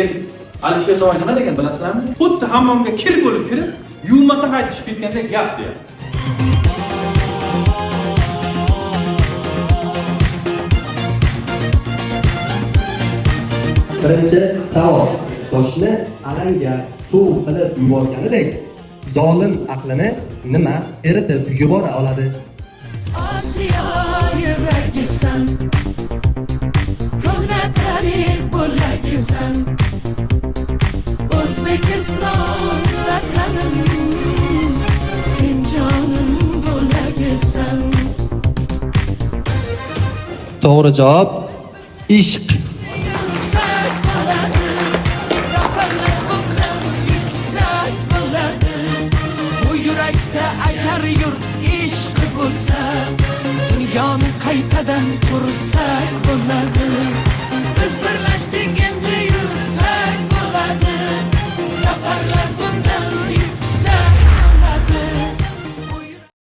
lekin Alisher To'y nima degan bilasizlarmi? Xuddi hammomga kir bo'lib kirib, yuvmasa qaytib chiqib ketgandek gap deyapti. Birinchi savol. Toshni alanga suv qilib yuborganidek, zolim aqlini nima eritib yubora oladi? Osiyo yuragisan, ko'hna tarix bo'lagisan, O'zbekiston vatanim, sen jonim bo'lagisan. To'g'ri javob ishq. Agar yurt ishq bo'lsa, dunyoni qaytadan qursak